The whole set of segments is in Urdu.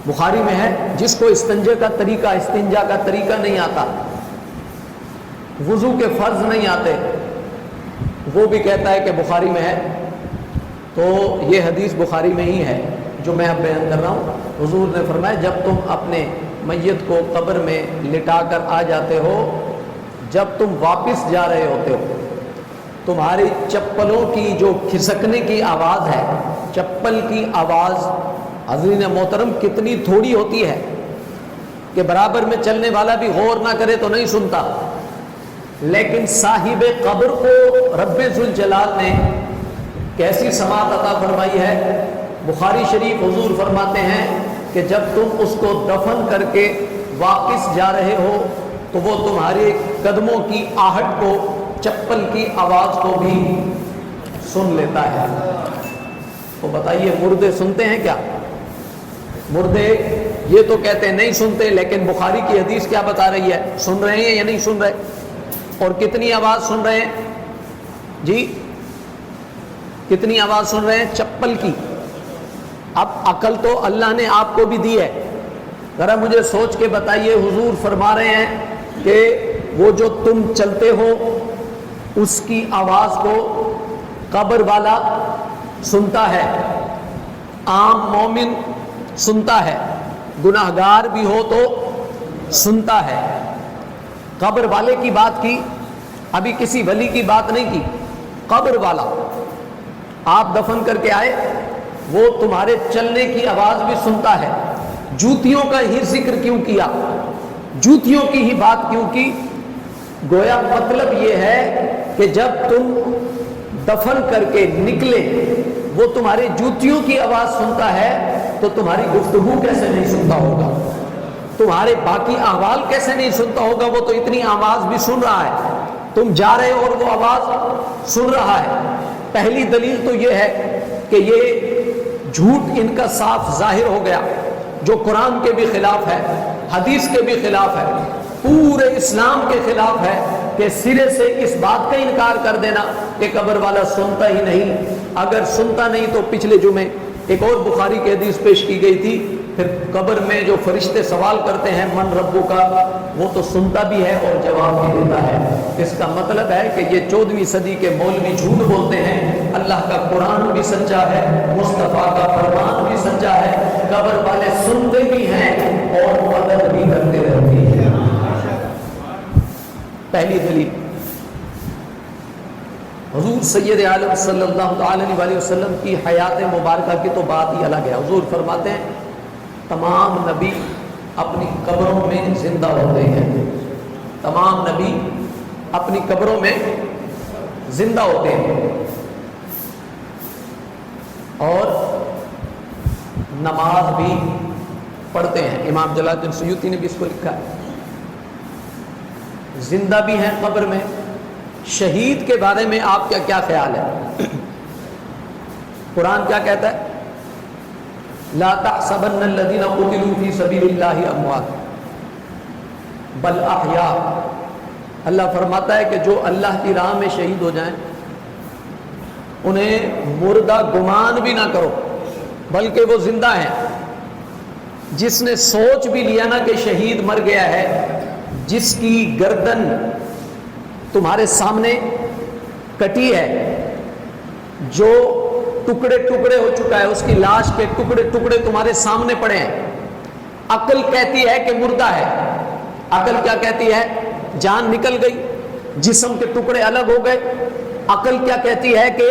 بخاری میں ہے جس کو استنجا کا طریقہ نہیں آتا، وضو کے فرض نہیں آتے، وہ بھی کہتا ہے کہ بخاری میں ہے۔ تو یہ حدیث بخاری میں ہی ہے جو میں اب بیان کر رہا ہوں۔ حضور نے فرمایا جب تم اپنے میت کو قبر میں لٹا کر آ جاتے ہو، جب تم واپس جا رہے ہوتے ہو، تمہاری چپلوں کی جو کھسکنے کی آواز ہے، چپل کی آواز حضرین محترم کتنی تھوڑی ہوتی ہے کہ برابر میں چلنے والا بھی غور نہ کرے تو نہیں سنتا، لیکن صاحب قبر کو رب ذوالجلال نے کیسی سماعت عطا فرمائی ہے۔ بخاری شریف حضور فرماتے ہیں کہ جب تم اس کو دفن کر کے واپس جا رہے ہو تو وہ تمہارے قدموں کی آہٹ کو، چپل کی آواز کو بھی سن لیتا ہے۔ تو بتائیے مردے سنتے ہیں کیا؟ مردے یہ تو کہتے ہیں نہیں سنتے، لیکن بخاری کی حدیث کیا بتا رہی ہے؟ سن رہے ہیں یا نہیں سن رہے؟ اور کتنی آواز سن رہے ہیں جی؟ کتنی آواز سن رہے ہیں؟ چپل کی۔ اب عقل تو اللہ نے آپ کو بھی دی ہے، ذرا مجھے سوچ کے بتائیے، حضور فرما رہے ہیں کہ وہ جو تم چلتے ہو اس کی آواز کو قبر والا سنتا ہے، عام مومن سنتا ہے، گناہگار بھی ہو تو سنتا ہے۔ قبر والے کی بات کی، ابھی کسی ولی کی بات نہیں کی، قبر والا آپ دفن کر کے آئے، وہ تمہارے چلنے کی آواز بھی سنتا ہے۔ جوتیوں کا ہی ذکر کیوں کیا؟ جوتیوں کی ہی بات کیوں کی؟ گویا مطلب یہ ہے کہ جب تم دفن کر کے نکلے وہ تمہاری جوتیوں کی آواز سنتا ہے تو تمہاری گفتگو کیسے نہیں سنتا ہوگا؟ تمہارے باقی احوال کیسے نہیں سنتا ہوگا؟ وہ تو اتنی آواز بھی سن رہا ہے، تم جا رہے ہو اور وہ آواز سن رہا ہے۔ پہلی دلیل تو یہ ہے کہ یہ جھوٹ ان کا صاف ظاہر ہو گیا، جو قرآن کے بھی خلاف ہے، حدیث کے بھی خلاف ہے، پورے اسلام کے خلاف ہے کہ سرے سے اس بات کا انکار کر دینا کہ قبر والا سنتا ہی نہیں۔ اگر سنتا نہیں تو پچھلے جمعے ایک اور بخاری کی حدیث پیش کی گئی تھی، پھر قبر میں جو فرشتے سوال کرتے ہیں من ربو کا، وہ تو سنتا بھی ہے اور جواب بھی دیتا ہے۔ اس کا مطلب ہے کہ یہ 14ویں صدی کے مولوی جھوٹ بولتے ہیں، اللہ کا قرآن بھی سچا ہے، مصطفیٰ کا فرمان بھی سچا ہے، قبر والے سنتے بھی ہیں اور مدد بھی کرتے رہتے ہیں۔ پہلی دلیل، حضور سید عالم صلی اللہ علیہ وسلم کی حیات مبارکہ کی تو بات ہی الگ ہے۔ حضور فرماتے ہیں تمام نبی اپنی قبروں میں زندہ ہوتے ہیں، تمام نبی اپنی قبروں میں زندہ ہوتے ہیں، اور نماز بھی پڑھتے ہیں۔ امام جلال الدین سیوطی نے بھی اس کو لکھا ہے، زندہ بھی ہیں قبر میں۔ شہید کے بارے میں آپ کا کیا خیال ہے؟ قرآن کیا کہتا ہے؟ لا تحسبن الذين قتلوا في سبيل الله اموات بل احیاء۔ اللہ فرماتا ہے کہ جو اللہ کی راہ میں شہید ہو جائیں انہیں مردہ گمان بھی نہ کرو، بلکہ وہ زندہ ہیں۔ جس نے سوچ بھی لیا نا کہ شہید مر گیا ہے، جس کی گردن تمہارے سامنے کٹی ہے، جو ٹکڑے ٹکڑے ہو چکا ہے، اس کی لاش کے ٹکڑے ٹکڑے تمہارے سامنے پڑے ہیں، عقل کہتی ہے کہ مردہ ہے۔ عقل کیا کہتی ہے؟ جان نکل گئی، جسم کے ٹکڑے الگ ہو گئے۔ عقل کیا کہتی ہے کہ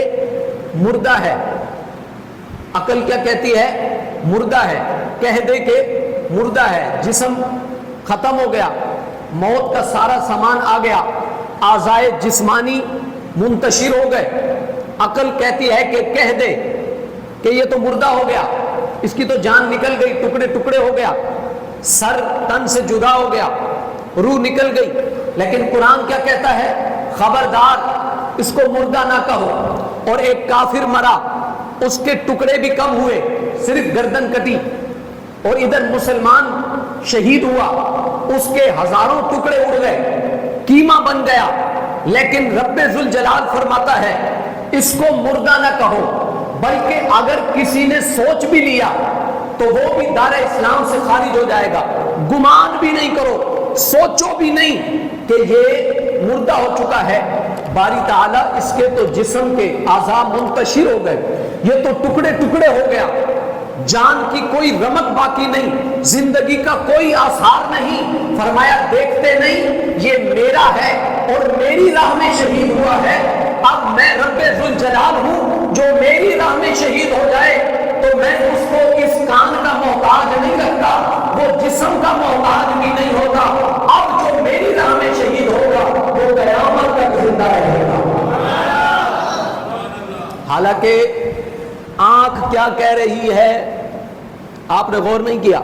مردہ ہے۔ عقل کیا کہتی ہے؟ مردہ ہے۔ کہہ دے کہ مردہ ہے، جسم ختم ہو گیا، موت کا سارا سامان آ گیا، اعضائے جسمانی منتشر ہو گئے۔ عقل کہتی ہے کہ کہہ دے کہ یہ تو مردہ ہو گیا، اس کی تو جان نکل گئی، ٹکڑے ٹکڑے ہو گیا، سر تن سے جدا ہو گیا، روح نکل گئی۔ لیکن قرآن کیا کہتا ہے؟ خبردار اس کو مردہ نہ کہو۔ اور ایک کافر مرا، اس کے ٹکڑے بھی کم ہوئے، صرف گردن کٹی، اور ادھر مسلمان شہید ہوا، اس کے ہزاروں ٹکڑے اڑ گئے، قیمہ بن گیا۔ لیکن رب ذوالجلال فرماتا ہے اس کو مردہ نہ کہو، بلکہ اگر کسی نے سوچ بھی لیا تو وہ بھی دار اسلام سے خارج ہو جائے گا۔ گمان بھی نہیں کرو، سوچو بھی نہیں کہ یہ مردہ ہو چکا ہے۔ باری تعالیٰ اس کے تو جسم کے اعضاء منتشر ہو گئے، یہ تو ٹکڑے ٹکڑے ہو گیا، جان کی کوئی رمق باقی نہیں، زندگی کا کوئی آثار نہیں۔ فرمایا دیکھتے نہیں یہ میرا ہے اور میری راہ میں شہید ہوا ہے، اب میں رب ذوالجلال ہوں، جو میری راہ میں شہید ہو جائے تو میں اس کو اس کان کا محتاج نہیں رکھتا، وہ جسم کا محتاج بھی نہیں ہوتا، اب جو میری راہ میں شہید ہوگا وہ قیامت تک زندہ رہے گا۔ حالانکہ آنکھ کیا کہہ رہی ہے آپ نے غور نہیں کیا؟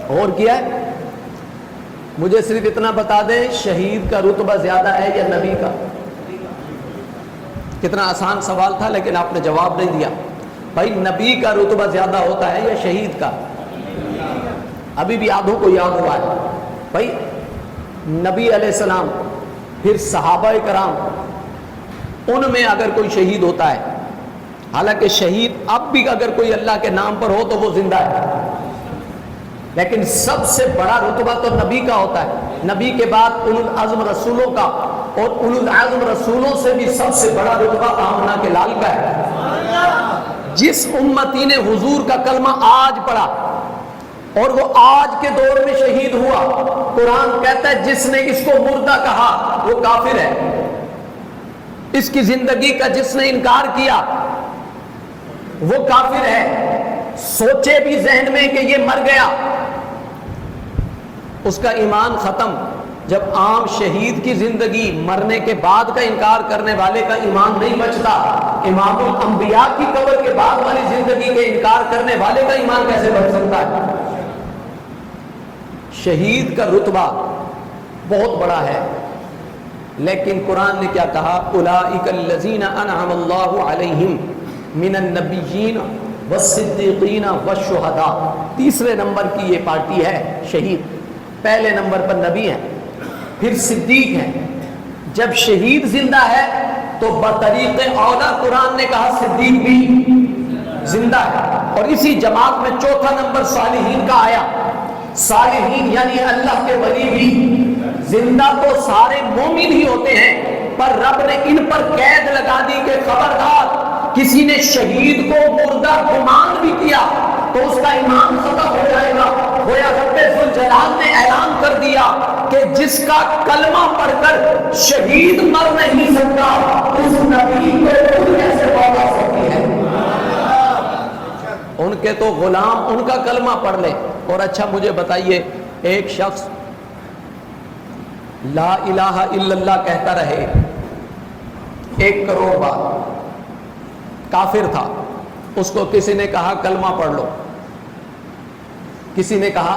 غور کیا ہے؟ مجھے صرف اتنا بتا دیں، شہید کا رتبہ زیادہ ہے یا نبی کا؟ کتنا آسان سوال تھا لیکن آپ نے جواب نہیں دیا۔ بھائی نبی کا رتبہ زیادہ ہوتا ہے یا شہید کا؟ ابھی بھی آدھوں کو یاد ہوا ہے۔ بھائی نبی علیہ السلام، پھر صحابہ کرام، ان میں اگر کوئی شہید ہوتا ہے، حالانکہ شہید اب بھی اگر کوئی اللہ کے نام پر ہو تو وہ زندہ ہے، لیکن سب سے بڑا رتبہ تو نبی کا ہوتا ہے۔ نبی کے بعد اولو العزم رسولوں کا، اور اولو العزم رسولوں سے بھی سب سے بڑا رتبہ آمنہ کے لال کا ہے۔ جس امتی نے حضور کا کلمہ آج پڑھا اور وہ آج کے دور میں شہید ہوا، قرآن کہتا ہے جس نے اس کو مردہ کہا وہ کافر ہے، اس کی زندگی کا جس نے انکار کیا وہ کافر ہے۔ سوچے بھی ذہن میں کہ یہ مر گیا، اس کا ایمان ختم۔ جب عام شہید کی زندگی مرنے کے بعد کا انکار کرنے والے کا ایمان نہیں بچتا، امام الانبیاء کی قبر کے بعد والی زندگی کے انکار کرنے والے کا ایمان کیسے بچ سکتا ہے؟ شہید کا رتبہ بہت بڑا ہے، لیکن قرآن نے کیا کہا؟ اولئک الذین انعم اللہ علیہم من النبیین والصدیقین والشہداء۔ تیسرے نمبر کی یہ پارٹی ہے شہید، پہلے نمبر پر نبی ہیں، پھر صدیق ہیں۔ جب شہید زندہ ہے تو بطریق اولا قرآن نے کہا صدیق بھی زندہ ہے، اور اسی جماعت میں چوتھا نمبر صالحین کا آیا۔ صالحین یعنی اللہ کے ولی بھی زندہ تو سارے مومن ہی ہوتے ہیں، پر رب نے ان پر قید لگا دی کہ خبردار کسی نے شہید کو مردہ گمان بھی کیا تو اس کا ایمان ختم ہو جائے گا۔ گویا رب ذوالجلال نے اعلان کر دیا کہ جس کا کلمہ پڑھ کر شہید مر نہیں سکتا، اس نبی کو خود کیسے مولا سکتی ہے؟ ان کے تو غلام ان کا کلمہ پڑھ لے۔ اور اچھا مجھے بتائیے، ایک شخص لا الہ الا اللہ کہتا رہے 1 کروڑ بار، کافر تھا، اس کو کسی نے کہا کلمہ پڑھ لو، کسی نے کہا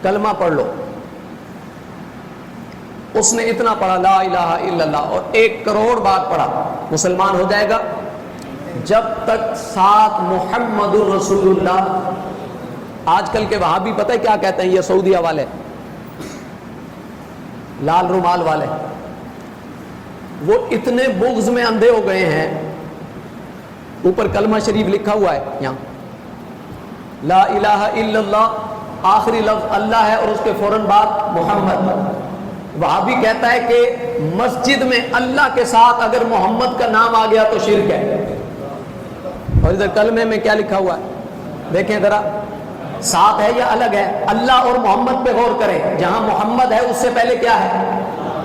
کلمہ پڑھ لو، اس نے اتنا پڑھا لا الہ الا اللہ اور 1 کروڑ بار پڑھا، مسلمان ہو جائے گا؟ جب تک ساتھ محمد الرسول اللہ۔ آج کل کے وہابی پتہ ہے کیا کہتے ہیں؟ یہ سعودیہ والے، لال رومال والے، وہ اتنے بغض میں اندھے ہو گئے ہیں، اوپر کلمہ شریف لکھا ہوا ہے یہاں لا الہ الا اللہ، آخری لفظ اللہ ہے اور اس کے فوراً بعد محمد۔ وہابی کہتا ہے کہ مسجد میں اللہ کے ساتھ اگر محمد کا نام آ گیا تو شرک ہے، اور ادھر کلمے میں کیا لکھا ہوا ہے دیکھیں ذرا، ساتھ ہے یا الگ ہے؟ اللہ اور محمد پہ غور کریں، جہاں محمد ہے اس سے پہلے کیا ہے؟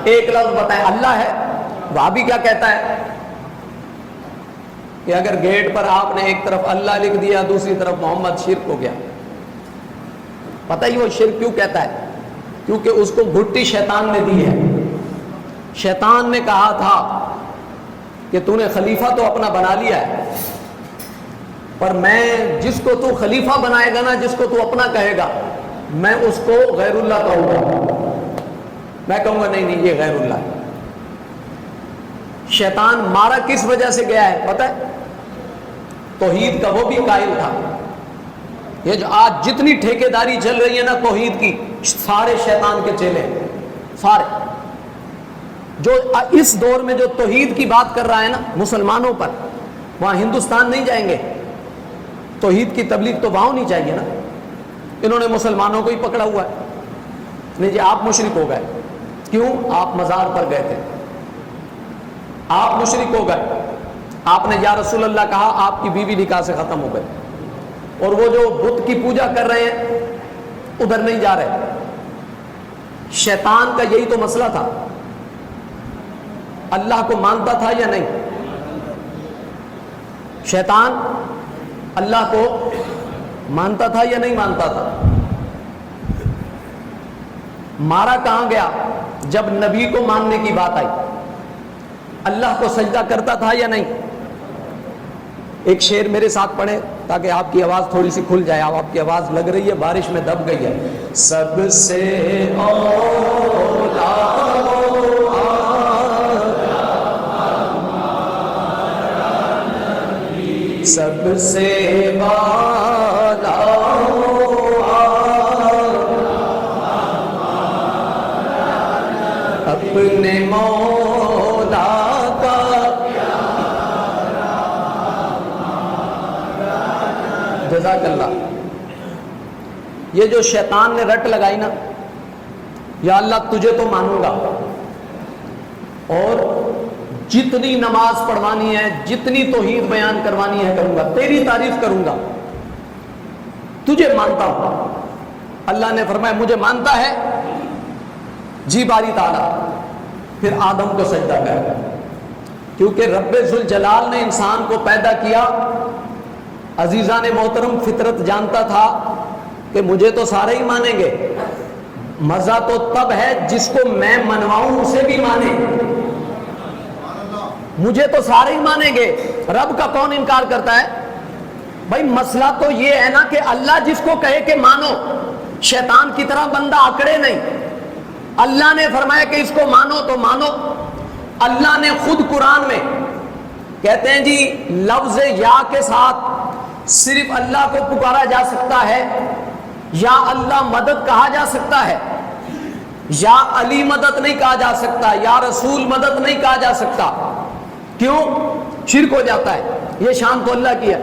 ایک لفظ بتائیں، اللہ ہے۔ وہابی کیا کہتا ہے کہ اگر گیٹ پر آپ نے ایک طرف اللہ لکھ دیا دوسری طرف محمد، شرک ہو گیا۔ پتہ ہی وہ شرک کیوں کہتا ہے؟ کیونکہ اس کو گھٹی شیطان نے دی ہے۔ شیطان نے کہا تھا کہ تو نے خلیفہ تو اپنا بنا لیا ہے، پر میں جس کو تو خلیفہ بنائے گا نا، جس کو تو اپنا کہے گا، میں اس کو غیر اللہ کہوں گا، میں کہوں گا نہیں نہیں یہ غیر اللہ ہے۔ شیطان مارا کس وجہ سے گیا ہے پتہ ہے؟ توحید کا وہ بھی قائل تھا۔ یہ جو آج جتنی ٹھیکیداری چل رہی ہے نا توحید کی، سارے شیطان کے چیلے، سارے جو اس دور میں جو توحید کی بات کر رہا ہے نا مسلمانوں پر، وہاں ہندوستان نہیں جائیں گے، توحید کی تبلیغ تو وہاں ہونی چاہیے نا۔ انہوں نے مسلمانوں کو ہی پکڑا ہوا ہے، نہیں جی آپ مشرک ہو گئے۔ کیوں؟ آپ مزار پر گئے تھے، آپ مشرک ہو گئے۔ آپ نے یا رسول اللہ کہا، آپ کی بیوی نکاح سے ختم ہو گئی، اور وہ جو بت کی پوجا کر رہے ہیں ادھر نہیں جا رہے۔ شیطان کا یہی تو مسئلہ تھا، اللہ کو مانتا تھا یا نہیں؟ شیطان اللہ کو مانتا تھا یا نہیں مانتا تھا؟ مارا کہاں گیا جب نبی کو ماننے کی بات آئی؟ اللہ کو سجدہ کرتا تھا یا نہیں؟ ایک شعر میرے ساتھ پڑھیں تاکہ آپ کی آواز تھوڑی سی کھل جائے۔ آپ کی آواز لگ رہی ہے بارش میں دب گئی ہے۔ سب سے اولا سب سے بالا اپنے مولا کا جزاک اللہ۔ یہ جو شیطان نے رٹ لگائی نا، یا اللہ تجھے تو مانوں گا، اور جتنی نماز پڑھوانی ہے، جتنی توحید بیان کروانی ہے کروں گا، تیری تعریف کروں گا، تجھے مانتا ہوں۔ اللہ نے فرمایا مجھے مانتا ہے؟ جی باری تعالیٰ، پھر آدم کو سجدہ کر، کیونکہ رب ذوالجلال نے انسان کو پیدا کیا۔ عزیزان محترم، فطرت جانتا تھا کہ مجھے تو سارے ہی مانیں گے، مزہ تو تب ہے جس کو میں منواؤں اسے بھی مانے۔ مجھے تو سارے ہی مانیں گے، رب کا کون انکار کرتا ہے؟ بھائی مسئلہ تو یہ ہے نا کہ اللہ جس کو کہے کہ مانو، شیطان کی طرح بندہ اکڑے نہیں۔ اللہ نے فرمایا کہ اس کو مانو تو مانو۔ اللہ نے خود قرآن میں کہتے ہیں جی لفظ یا کے ساتھ صرف اللہ کو پکارا جا سکتا ہے، یا اللہ مدد کہا جا سکتا ہے، یا علی مدد نہیں کہا جا سکتا، یا رسول مدد نہیں کہا جا سکتا۔ کیوں؟ شرک ہو جاتا ہے۔ یہ شان تو اللہ کی ہے،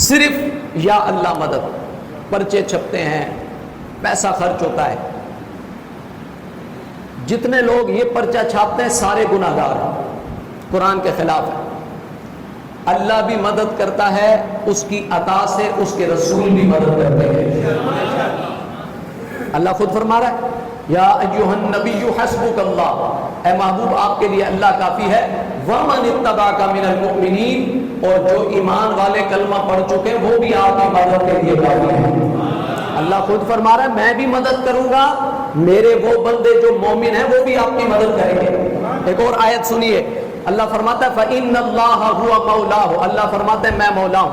صرف یا اللہ مدد۔ پرچے چھپتے ہیں، پیسہ خرچ ہوتا ہے۔ جتنے لوگ یہ پرچہ چھاپتے ہیں سارے گناہ گار ہیں، قرآن کے خلاف ہے۔ اللہ بھی مدد کرتا ہے، اس کی عطا سے اس کے رسول بھی مدد کرتے ہیں۔ اللہ خود فرما رہا ہے یا ایھا النبی حسبک اللہ، اے محبوب آپ کے لیے اللہ کافی ہے، ومن اتبعک من المؤمنین، اور جو ایمان والے کلمہ پڑھ چکے وہ بھی آپ کی مدد کے لیے کافی ہیں۔ اللہ خود فرما رہا ہے میں بھی مدد کروں گا، میرے وہ بندے جو مومن ہیں وہ بھی آپ کی مدد کریں گے۔ ایک اور آیت سنیے، اللہ فرماتا ہے فإن اللہ هو مولاه، اللہ فرماتا ہے میں مولا ہوں،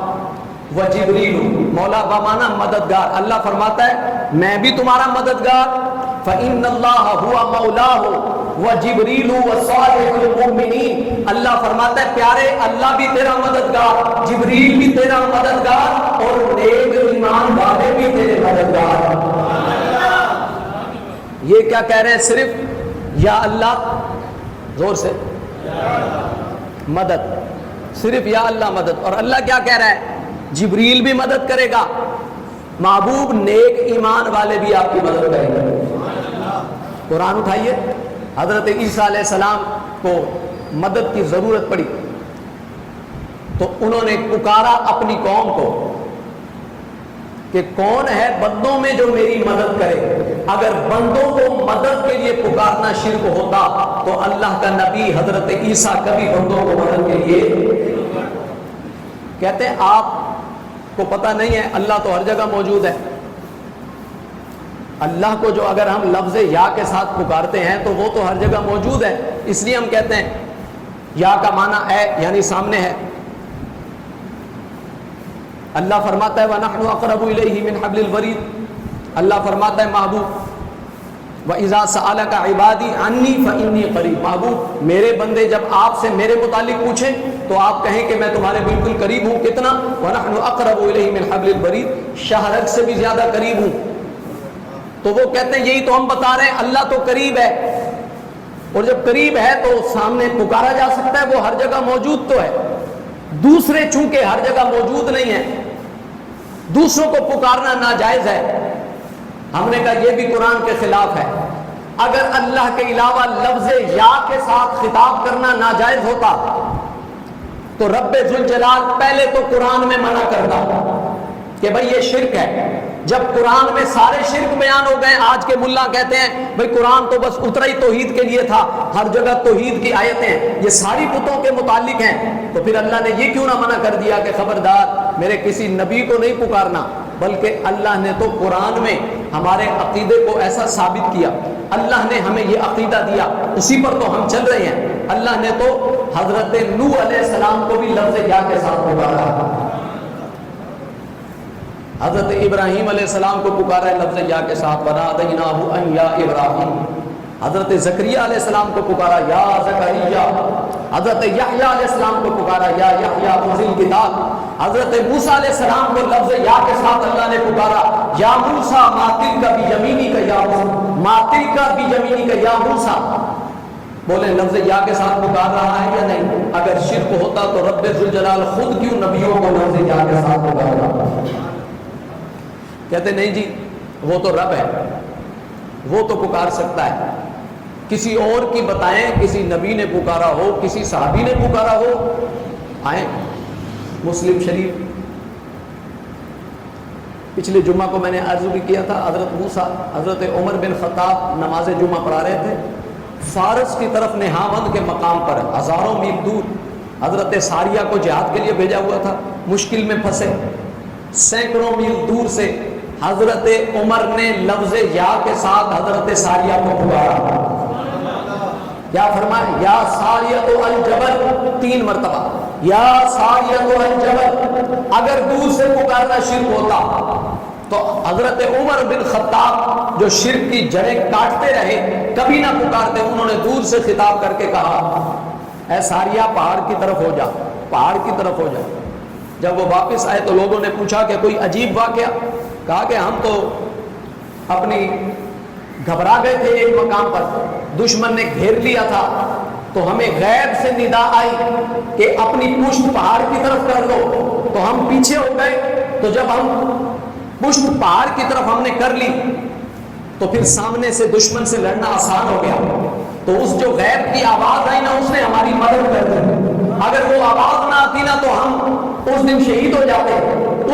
وجبریل، مولا بمانا مددگار، اللہ فرماتا ہے میں بھی تمہارا مددگار، فإن اللہ هو مولاه وجبریل وصالح المؤمنین، اللہ فرماتا ہے پیارے اللہ بھی تیرا مددگار، جبریل بھی تیرا مددگار، اور نیک ایمان والے بھی تیرے مددگار۔ یہ کیا کہہ رہے ہیں؟ صرف یا اللہ، زور سے مدد، صرف یا اللہ مدد۔ اور اللہ کیا کہہ رہا ہے؟ جبریل بھی مدد کرے گا، محبوب نیک ایمان والے بھی آپ کی مدد کریں گے۔ قرآن اٹھائیے، حضرت عیسیٰ علیہ السلام کو مدد کی ضرورت پڑی تو انہوں نے پکارا اپنی قوم کو کہ کون ہے بندوں میں جو میری مدد کرے۔ اگر بندوں کو مدد کے لیے پکارنا شرک ہوتا تو اللہ کا نبی حضرت عیسیٰ کبھی بندوں کو مدد کے لیے کہتے ہیں آپ کو پتہ نہیں ہے اللہ تو ہر جگہ موجود ہے۔ اللہ کو جو اگر ہم لفظ یا کے ساتھ پکارتے ہیں تو وہ تو ہر جگہ موجود ہے، اس لیے ہم کہتے ہیں یا کا معنی ہے یعنی سامنے ہے۔ اللہ فرماتا ہے وَنَحْنُ أَقْرَبُ إِلَيْهِ مِنْ حَبْلِ الْوَرِيدِ، اللہ فرماتا ہے محبوب وَإِذَا سَأَلَكَ عِبَادِي عَنِّي فَإِنِّي قَرِيبٌ، محبوب میرے بندے جب آپ سے میرے متعلق پوچھیں تو آپ کہیں کہ میں تمہارے بالکل قریب ہوں۔ کتنا؟ وَنَحْنُ أَقْرَبُ إِلَيْهِ مِنْ حَبْلِ الْوَرِيدِ، شہرگ سے بھی زیادہ قریب ہوں۔ تو وہ کہتے ہیں یہی تو ہم بتا رہے ہیں اللہ تو قریب ہے، اور جب قریب ہے تو سامنے پکارا جا سکتا ہے، وہ ہر جگہ موجود تو ہے، دوسرے چونکہ ہر جگہ موجود نہیں ہیں، دوسروں کو پکارنا ناجائز ہے۔ ہم نے کہا یہ بھی قرآن کے خلاف ہے۔ اگر اللہ کے علاوہ لفظ یا کے ساتھ خطاب کرنا ناجائز ہوتا تو رب ذوالجلال پہلے تو قرآن میں منع کرتا کہ بھئی یہ شرک ہے۔ جب قرآن میں سارے شرک بیان ہو گئے، آج کے ملا کہتے ہیں بھئی قرآن تو بس اترا ہی توحید کے لیے تھا، ہر جگہ توحید کی آیتیں یہ ساری بتوں کے متعلق ہیں، تو پھر اللہ نے یہ کیوں نہ منع کر دیا کہ خبردار میرے کسی نبی کو نہیں پکارنا؟ بلکہ اللہ نے تو قرآن میں ہمارے عقیدے کو ایسا ثابت کیا، اللہ نے ہمیں یہ عقیدہ دیا، اسی پر تو ہم چل رہے ہیں۔ اللہ نے تو حضرت نوح علیہ السلام کو بھی لفظ یا کے ساتھ پکارا، حضرت ابراہیم علیہ السلام کو پکارا ہے لفظ یا کے ساتھ، وَنَادَيْنَاهُ أَن يَا إِبْرَاهِيمُ۔ حضرت زکریا علیہ السلام کو پکارا یا زکریا، حضرت یحییٰ علیہ السلام کو پکارا یا یحییٰ انزل کتاب، حضرت موسیٰ علیہ السلام کو لفظ یا کے ساتھ اللہ نے پکارا یا موسیٰ ما تلک بیمینک یا موسیٰ، ما تلک بیمینک یا موسیٰ۔ بولے لفظ یا کے ساتھ پکار رہا ہے یا نہیں؟ اگر شرک ہوتا تو رب ذوالجلال خود کیوں نبیوں کو لفظ یا کے ساتھ پکارا؟ کہتے نہیں جی وہ تو رب ہے، وہ تو پکار سکتا ہے، کسی اور کی بتائیں، کسی نبی نے پکارا ہو، کسی صحابی نے پکارا ہو، آئیں مسلم شریف۔ پچھلے جمعہ کو میں نے عرض بھی کیا تھا، حضرت عمر بن خطاب نماز جمعہ پڑھا رہے تھے، فارس کی طرف نہاوند کے مقام پر ہزاروں میل دور حضرت ساریہ کو جہاد کے لیے بھیجا ہوا تھا، مشکل میں پھنسے، سینکڑوں میل دور سے حضرت عمر نے لفظ یا کے ساتھ حضرت ساریہ کو پکارا، کیا فرمایا؟ یا ساریہ الجبل، 3 مرتبہ، یا ساریہ الجبل۔ اگر دور سے پکارنا شرک ہوتا تو حضرت عمر بن خطاب جو شرک کی جڑیں کاٹتے رہے کبھی نہ پکارتے، انہوں نے دور سے خطاب کر کے کہا اے ساریہ پہاڑ کی طرف ہو جا، پہاڑ کی طرف ہو جا۔ جب وہ واپس آئے تو لوگوں نے پوچھا کہ کوئی عجیب واقعہ؟ کہا کہ ہم تو اپنی گھبرا گئے تھے، ایک مقام پر دشمن نے گھیر لیا تھا تو ہمیں غیب سے ندا آئی کہ اپنی پشت پہاڑ کی طرف کر دو، تو ہم پیچھے ہو گئے، تو جب ہم پشت پہاڑ کی طرف ہم نے کر لی تو پھر سامنے سے دشمن سے لڑنا آسان ہو گیا، تو اس جو غیب کی آواز آئی نا اس نے ہماری مدد کر دی، اگر وہ آواز نہ آتی نا تو ہم اس دن شہید ہو جاتے،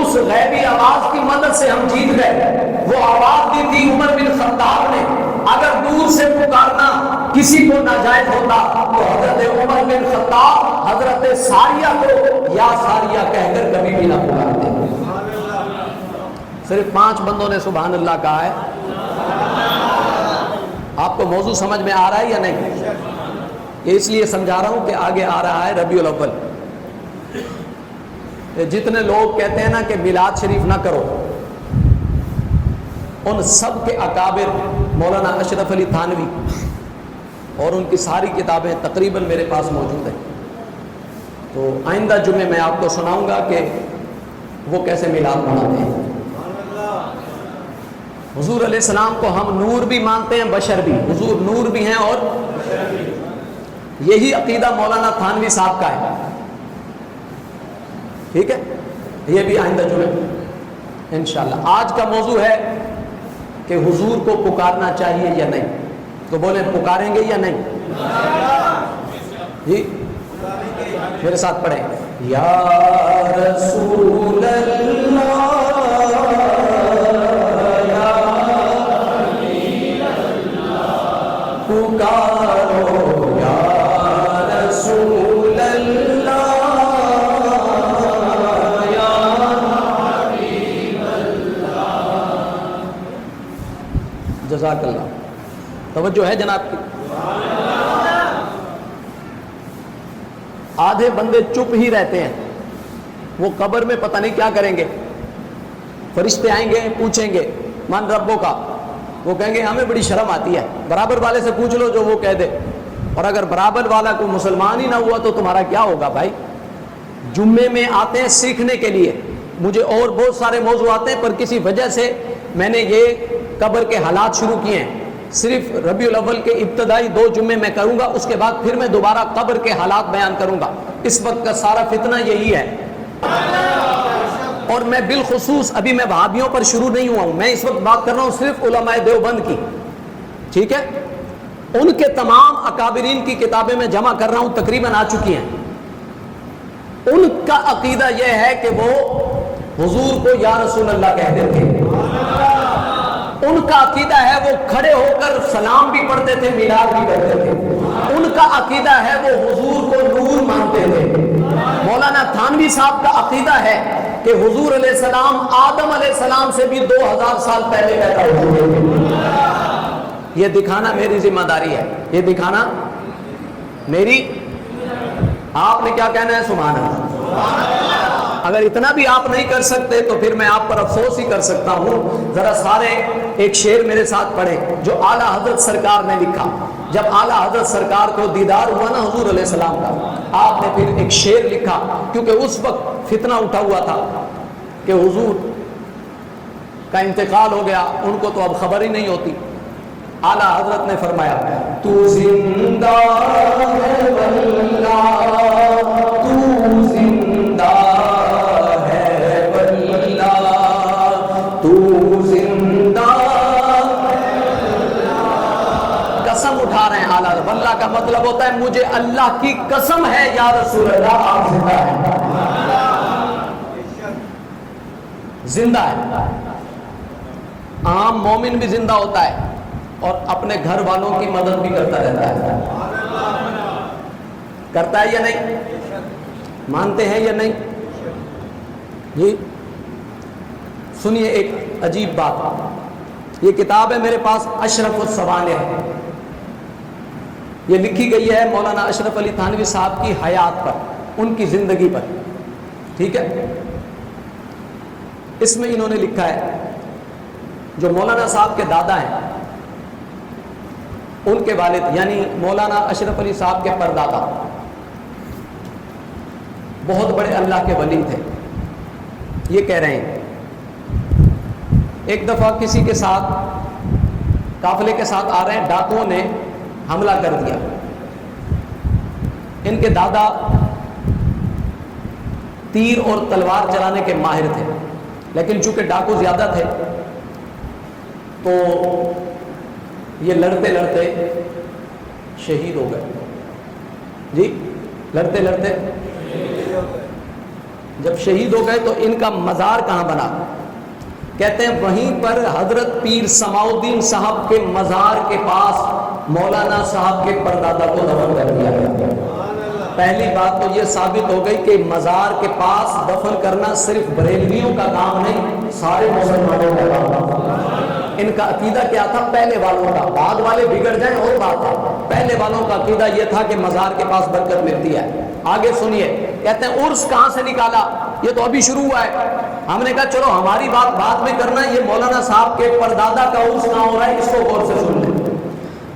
اس غیبی آواز کی مدد سے ہم جیت گئے۔ وہ آواز دی تھی عمر بن خطاب نے، اگر دور سے پکارنا کسی کو ناجائز ہوتا تو حضرت عمر بن خطاب حضرت ساریہ کو یا ساریہ کہہ کر کبھی بھی نہ پکارتے۔ صرف 5 بندوں نے سبحان اللہ کہا ہے۔ آپ کو موضوع سمجھ میں آ رہا ہے یا نہیں؟ یہ اس لیے سمجھا رہا ہوں کہ آگے آ رہا ہے ربیع الاول۔ جتنے لوگ کہتے ہیں نا کہ میلاد شریف نہ کرو، ان سب کے اکابر مولانا اشرف علی تھانوی اور ان کی ساری کتابیں تقریباً میرے پاس موجود ہیں، تو آئندہ جمعے میں آپ کو سناؤں گا کہ وہ کیسے میلاد مناتے ہیں۔ حضور علیہ السلام کو ہم نور بھی مانتے ہیں، بشر بھی، حضور نور بھی ہیں اور یہی عقیدہ مولانا تھانوی صاحب کا ہے، ٹھیک ہے؟ یہ بھی آئندہ جمعے انشاءاللہ۔ آج کا موضوع ہے کہ حضور کو پکارنا چاہیے یا نہیں، تو بولیں پکاریں گے یا نہیں؟ جی میرے ساتھ پڑھیں، یا رسول اللہ پکارو، یا رسول اللہ یا حبیب اللہ۔ جزاک اللہ، توجہ ہے جناب کی؟ آدھے بندے چپ ہی رہتے ہیں، وہ قبر میں پتہ نہیں کیا کریں گے، فرشتے آئیں گے پوچھیں گے من ربوں کا، وہ کہیں گے ہمیں بڑی شرم آتی ہے، برابر والے سے پوچھ لو جو وہ کہہ دے، اور اگر برابر والا کوئی مسلمان ہی نہ ہوا تو تمہارا کیا ہوگا بھائی؟ جمعے میں آتے ہیں سیکھنے کے لیے، مجھے اور بہت سارے موضوع آتے ہیں، پر کسی وجہ سے میں نے یہ قبر کے حالات شروع کیے ہیں، صرف ربیع الاول کے ابتدائی 2 جمعے میں کروں گا، اس کے بعد پھر میں دوبارہ قبر کے حالات بیان کروں گا۔ اس وقت کا سارا فتنہ یہی ہے، اور میں بالخصوص ابھی میں وہابیوں پر شروع نہیں ہوا ہوں، میں اس وقت بات کر رہا ہوں صرف علماء دیوبند کی، ٹھیک ہے؟ ان کے تمام اکابرین کی کتابیں میں جمع کر رہا ہوں، تقریباً آ چکی ہیں۔ ان کا عقیدہ یہ ہے کہ وہ حضور کو یا رسول اللہ کہتے تھے، ان کا عقیدہ ہے وہ کھڑے ہو کر سلام بھی پڑھتے تھے، میلاد بھی کرتے تھے، ان کا عقیدہ ہے وہ حضور کو نور مانتے تھے۔ مولانا تھانوی صاحب کا عقیدہ ہے کہ حضور علیہ السلام آدم علیہ السلام سے بھی 2000 سال پہلے پیدا ہوئے تھے۔ یہ دکھانا میری ذمہ داری ہے، یہ دکھانا میری، آپ نے کیا کہنا ہے؟ سبحان اللہ۔ اگر اتنا بھی آپ نہیں کر سکتے تو پھر میں آپ پر افسوس ہی کر سکتا ہوں۔ ذرا سارے ایک شعر میرے ساتھ پڑھیں جو اعلیٰ حضرت سرکار نے لکھا۔ جب اعلیٰ حضرت سرکار کو دیدار ہوا نا حضور علیہ السلام کا، آپ نے پھر ایک شعر لکھا، کیونکہ اس وقت فتنہ اٹھا ہوا تھا کہ حضور کا انتقال ہو گیا، ان کو تو اب خبر ہی نہیں ہوتی۔ اعلیٰ حضرت نے فرمایا تو زندہ ہے واللہ، تو زندہ ہے واللہ، تو زندہ قسم اٹھا رہے ہیں اعلیٰ۔ واللہ کا مطلب ہوتا ہے مجھے اللہ کی قسم ہے یا رسول اللہ آپ زندہ ہیں، زندہ ہے۔ عام مومن بھی زندہ ہوتا ہے اور اپنے گھر والوں کی مدد بھی کرتا رہتا ہے، کرتا ہے یا نہیں؟ مانتے ہیں یا نہیں؟ جی سنیے ایک عجیب بات، یہ کتاب ہے میرے پاس اشرف الصوالح، یہ لکھی گئی ہے مولانا اشرف علی تھانوی صاحب کی حیات پر، ان کی زندگی پر، ٹھیک ہے؟ اس میں انہوں نے لکھا ہے جو مولانا صاحب کے دادا ہیں، ان کے والد یعنی مولانا اشرف علی صاحب کے پردادا بہت بڑے اللہ کے ولی تھے۔ یہ کہہ رہے ہیں ایک دفعہ کسی کے ساتھ قافلے کے ساتھ آ رہے ہیں، ڈاکوؤں نے حملہ کر دیا۔ ان کے دادا تیر اور تلوار چلانے کے ماہر تھے، لیکن چونکہ ڈاکو زیادہ تھے تو یہ لڑتے لڑتے شہید ہو گئے۔ جی لڑتے لڑتے جب شہید ہو گئے تو ان کا مزار کہاں بنا؟ کہتے ہیں وہیں پر حضرت پیر سماؤ الدین صاحب کے مزار کے پاس مولانا صاحب کے پردادا کو دفن کر دیا گیا۔ پہلی بات تو یہ ثابت ہو گئی کہ مزار کے پاس دفن کرنا صرف بریلویوں کا کام نہیں، سارے مسلمانوں کا کام تھا۔ ان کا عقیدہ کیا تھا؟ پہلے والوں کا، بعد والے بگڑ جائیں اور بات ہے، پہلے والوں کا عقیدہ یہ تھا کہ مزار کے پاس برکت ملتی ہے۔ آگے سنیے، کہتے ہیں عرس کہاں سے نکالا؟ یہ تو ابھی شروع ہوا ہے۔ ہم نے کہا چلو ہماری بات بعد میں کرنا، یہ مولانا صاحب کے پردادا کا عرس کہاں ہو رہا ہے اس کو غور سے سن لیں۔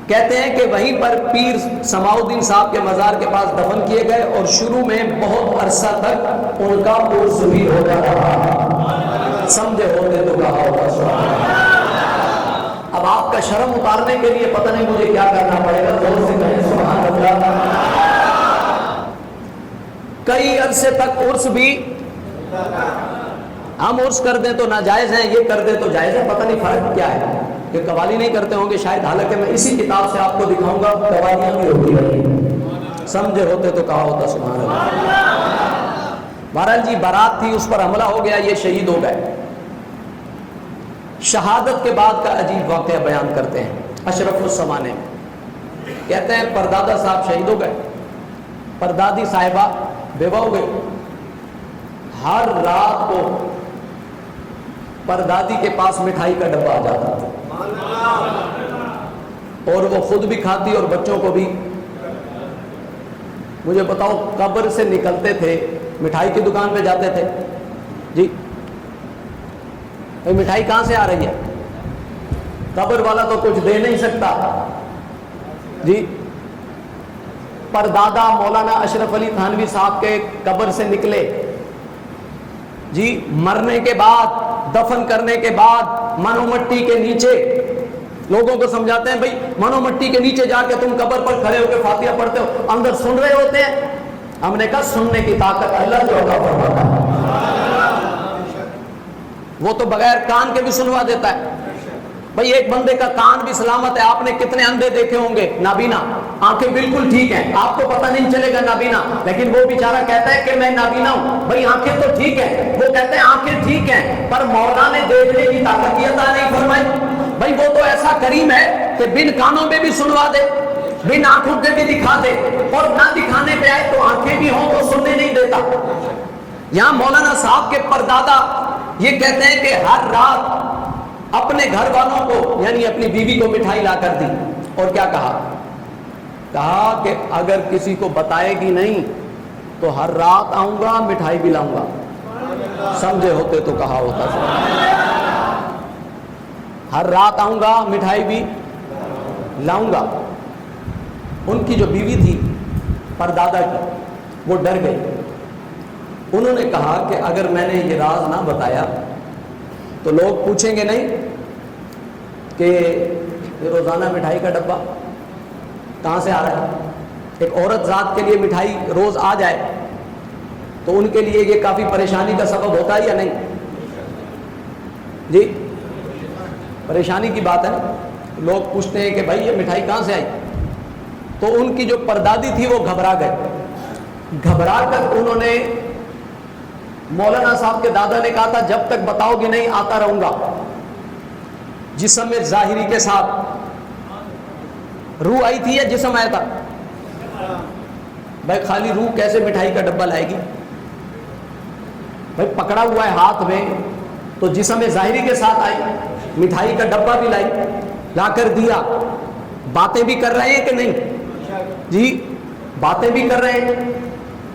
کہتے ہیں کہ وہیں پر پیر سماؤ الدین صاحب کے مزار کے پاس دفن کیے گئے، اور شروع میں بہت عرصہ تک ان کا عرس بھی ہوتا رہا۔ سمجھے ہوتے تو کہا ہوگا سبحان اللہ۔ اب آپ کا شرم اتارنے کے لیے پتہ نہیں مجھے کیا کرنا پڑے گا، زور سے کہیں سبحان اللہ۔ کئی عرصے تک عرس بھی، ہم عرس کر دیں تو ناجائز ہیں، یہ کر دیں تو جائز ہے، پتہ نہیں فرق کیا ہے۔ کہ قوالی نہیں کرتے ہوں گے شاید، حالانکہ میں اسی کتاب سے آپ کو دکھاؤں گا قوالیاں بھی ہوتی رہی، سمجھے ہوتے تو کہا ہوتا سبحان اللہ۔ بہرحال جی بارات تھی، اس پر حملہ ہو گیا، یہ شہید ہو گئے۔ شہادت کے بعد کا عجیب واقعہ بیان کرتے ہیں اشرف السمانے میں۔ کہتے ہیں پردادا صاحب شہید ہو گئے، پردادی صاحبہ بیوہ ہو گئی۔ ہر رات کو پردادی کے پاس مٹھائی کا ڈبہ آ جاتا تھا، اور وہ خود بھی کھاتی اور بچوں کو بھی۔ مجھے بتاؤ قبر سے نکلتے تھے، مٹھائی کی دکان پہ جاتے تھے، جی مٹھائی کہاں سے آ رہی ہے؟ قبر والا تو کچھ دے نہیں سکتا، جی پردادا مولانا اشرف علی تھانوی صاحب کے قبر سے نکلے، جی مرنے کے بعد، دفن کرنے کے بعد من و مٹی کے نیچے لوگوں کو سمجھاتے ہیں بھائی منو مٹی کے نیچے جا کے تم قبر پر کھڑے ہو کے فاتحہ پڑھتے ہو، اندر سن رہے ہوتے ہیں. ہم نے کہا سننے کی طاقت اللہ جو عطا فرماتا ہے، وہ تو بغیر کان کے بھی سنوا دیتا ہے. بھائی ایک بندے کا کان بھی سلامت ہے. آپ نے کتنے اندھے دیکھے ہوں گے، نابینا، آنکھیں بالکل ٹھیک ہیں، آپ کو پتہ نہیں چلے گا نابینا، لیکن وہ بیچارہ کہتا ہے کہ میں نابینا ہوں. بھائی آنکھیں تو ٹھیک ہیں، وہ کہتے ہیں آنکھیں ٹھیک ہیں، پر مولا نے دیکھنے کی طاقت عطا نہیں فرمائی. بھائی وہ تو ایسا کریم ہے کہ بن کانوں میں بھی سنوا دے، بن آنکھوں کے بھی دکھا دے، اور نہ دکھانے پہ آئے تو آنکھیں بھی ہوں تو سننے نہیں دیتا. یہاں مولانا صاحب کے پردادا یہ کہتے ہیں کہ ہر رات اپنے گھر والوں کو یعنی اپنی بیوی کو مٹھائی لا کر دی، اور کیا کہا کہ اگر کسی کو بتائے گی نہیں تو ہر رات آؤں گا مٹھائی بھی لاؤں گا. سمجھے ہوتے تو کہا ہوتا ہر رات آؤں گا مٹھائی بھی لاؤں گا. ان کی جو بیوی تھی پردادا کی، وہ ڈر گئی. انہوں نے کہا کہ اگر میں نے یہ راز نہ بتایا تو لوگ پوچھیں گے نہیں کہ یہ روزانہ مٹھائی کا ڈبہ کہاں سے آ رہا ہے. ایک عورت ذات کے لیے مٹھائی روز آ جائے تو ان کے لیے یہ کافی پریشانی کا سبب ہوتا ہے یا نہیں؟ جی پریشانی کی بات ہے. لوگ پوچھتے ہیں کہ بھائی یہ مٹھائی کہاں سے آئی؟ تو ان کی جو پردادی تھی وہ گھبرا گئے. گھبرا کر انہوں نے مولانا صاحب کے دادا نے کہا تھا جب تک بتاؤ گے نہیں آتا رہوں گا. جسم میں ظاہری کے ساتھ روح آئی تھی یا جسم آیا تھا؟ بھائی خالی روح کیسے مٹھائی کا ڈبہ لائے گی؟ بھائی پکڑا ہوا ہے ہاتھ میں تو جسم میں ظاہری کے ساتھ آئی، مٹھائی کا ڈبہ بھی لائی، لا کر دیا. باتیں بھی کر رہے ہیں کہ نہیں؟ جی باتیں بھی کر رہے ہیں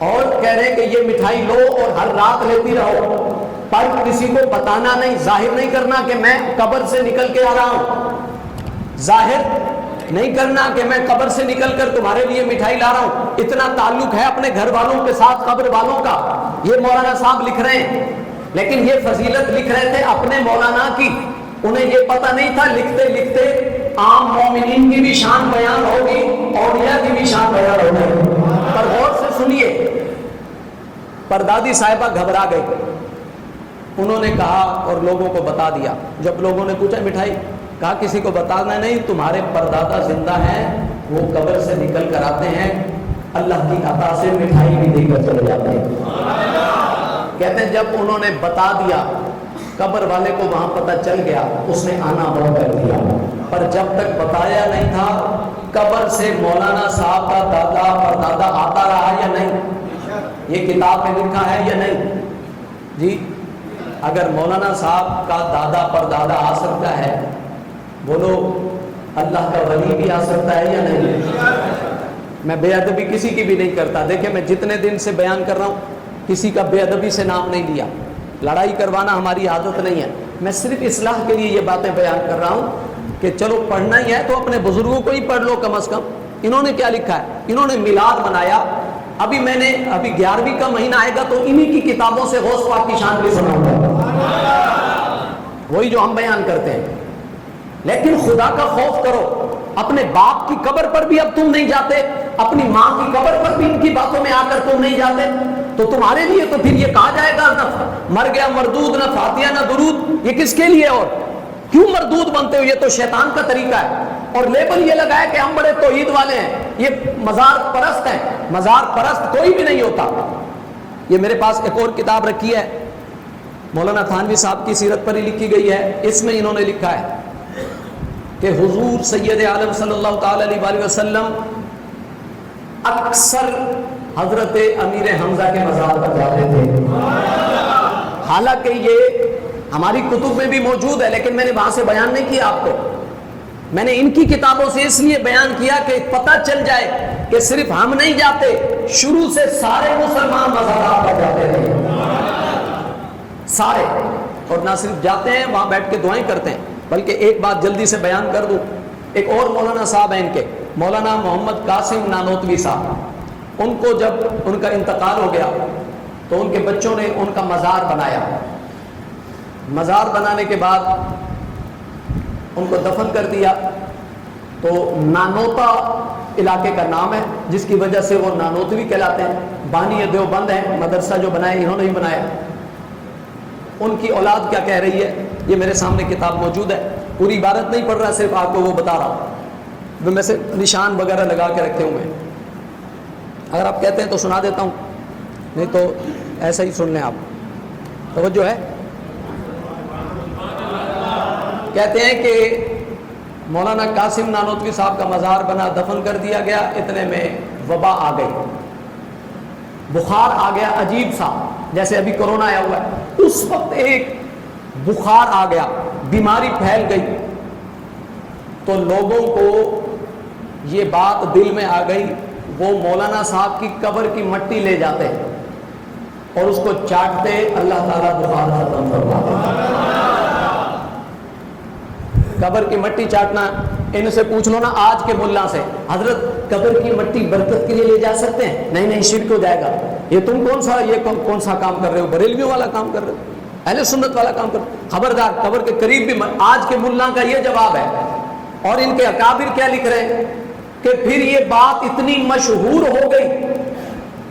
اور کہہ رہے ہیں کہ یہ مٹھائی لو اور ہر رات لیتی رہو، پر کسی کو بتانا نہیں، ظاہر نہیں کرنا کہ میں قبر سے نکل کے آ رہا ہوں، ظاہر نہیں کرنا کہ میں قبر سے نکل کر تمہارے لیے مٹھائی لا رہا ہوں. اتنا تعلق ہے اپنے گھر والوں کے ساتھ قبر والوں کا. یہ مولانا صاحب لکھ رہے ہیں، لیکن یہ فضیلت لکھ رہے تھے اپنے مولانا کی. انہیں یہ پتہ نہیں تھا لکھتے لکھتے عام مومنین کی بھی شان بیان ہوگی، اولیاء کی بھی شان بیان ہوگی. پر غور سے سنیے، پردادی صاحبہ گھبرا گئی. انہوں نے کہا اور لوگوں کو بتا دیا. جب لوگوں نے پوچھا مٹھائی، کہا کسی کو بتانا نہیں، تمہارے پردادا زندہ ہیں، وہ قبر سے نکل کر آتے ہیں، اللہ کی عطا سے مٹھائی بھی دے کر چلے جاتے ہیں. کہتے ہیں جب انہوں نے بتا دیا قبر والے کو وہاں پتہ چل گیا، اس نے آنا بند کر دیا. پر جب تک بتایا نہیں تھا قبر سے مولانا صاحب کا دادا پردادا آتا رہا یا نہیں؟ یہ کتاب میں لکھا ہے یا نہیں؟ جی اگر مولانا صاحب کا دادا پردادا آ سکتا ہے، بولو اللہ کا ولی بھی آ سکتا ہے یا نہیں؟ میں بے ادبی کسی کی بھی نہیں کرتا. دیکھیں میں جتنے دن سے بیان کر رہا ہوں کسی کا بے ادبی سے نام نہیں لیا. لڑائی کروانا ہماری عادت نہیں ہے. میں صرف اصلاح کے لیے یہ باتیں بیان کر رہا ہوں کہ چلو پڑھنا ہی ہے تو اپنے بزرگوں کو ہی پڑھ لو کم از کم. انہوں نے کیا لکھا ہے؟ انہوں نے میلاد منایا. ابھی 11ویں کا مہینہ آئے گا تو انہی کی کتابوں سے غوث پاک کی شان بھی سناؤں گا، وہی جو ہم بیان کرتے ہیں. لیکن خدا کا خوف کرو. اپنے باپ کی قبر پر بھی اب تم نہیں جاتے، اپنی ماں کی قبر پر بھی ان کی باتوں میں آ کر تم نہیں جاتے، تو تمہارے لیے تو پھر یہ کہا جائے گا نہ مر گیا مردود، نہ فاتحہ نہ درود. یہ کس کے لیے اور کیوں مردود بنتے ہو؟ یہ تو شیطان کا طریقہ ہے. اور لیبل یہ لگا ہے کہ ہم بڑے توحید والے ہیں، یہ مزار پرست ہیں. مزار پرست کوئی بھی نہیں ہوتا. یہ میرے پاس ایک اور کتاب رکھی ہے، مولانا تھانوی صاحب کی سیرت پر ہی لکھی گئی ہے. اس میں انہوں نے لکھا ہے کہ حضور سید عالم صلی اللہ تعالی علیہ وآلہ وسلم اکثر حضرت امیر حمزہ کے مزار پر جاتے تھے. حالانکہ یہ ہماری کتب میں بھی موجود ہے، لیکن میں نے وہاں سے بیان نہیں کیا آپ کو. میں نے ان کی کتابوں سے اس لیے بیان کیا کہ پتہ چل جائے کہ صرف ہم نہیں جاتے، شروع سے سارے مسلمان مزارات پر جاتے تھے، سارے. اور نہ صرف جاتے ہیں وہاں بیٹھ کے دعائیں کرتے ہیں، بلکہ ایک بات جلدی سے بیان کر دوں. ایک اور مولانا صاحب ہیں ان کے، مولانا محمد قاسم نانوتوی صاحب. ان کو جب ان کا انتقال ہو گیا تو ان کے بچوں نے ان کا مزار بنایا. مزار بنانے کے بعد ان کو دفن کر دیا. تو نانوتا علاقے کا نام ہے جس کی وجہ سے وہ نانوتوی کہلاتے ہیں. بانی دیوبند ہیں, مدرسہ جو بنایا انہوں نے ہی بنایا. ان کی اولاد کیا کہہ رہی ہے یہ میرے سامنے کتاب موجود ہے, پوری عبارت نہیں پڑھ رہا, صرف آپ کو وہ بتا رہا ہوں. میں سے نشان وغیرہ لگا کے رکھے ہوئے ہیں, اگر آپ کہتے ہیں تو سنا دیتا ہوں, نہیں تو ایسا ہی سن لیں آپ. توجہ ہے. کہتے ہیں کہ مولانا قاسم نانوتوی صاحب کا مزار بنا, دفن کر دیا گیا. اتنے میں وبا آ گئی, بخار آ گیا عجیب سا, جیسے ابھی کورونا آیا ہوا ہے. اس وقت ایک بخار آ گیا, بیماری پھیل گئی. تو لوگوں کو یہ بات دل میں آ گئی, وہ مولانا صاحب کی قبر کی مٹی لے جاتے اور اس کو چاٹتے, اللہ تعالیٰ بخار ختم فرما دیتا. قبر کی مٹی چاٹنا, ان سے پوچھ لو نا آج کے ملا سے, حضرت قبر کی مٹی برکت کے لیے لے جا سکتے ہیں؟ نہیں نہیں, شرک ہو جائے گا. یہ تم کون سا کام کر رہے ہو؟ بریلویوں والا کام کر رہے ہو, اہل سنت والا کام کر رہے ہو. خبردار, قبر کے قریب بھی آج کے ملا کا یہ جواب ہے. اور ان کے اکابر کیا لکھ رہے ہیں کہ پھر یہ بات اتنی مشہور ہو گئی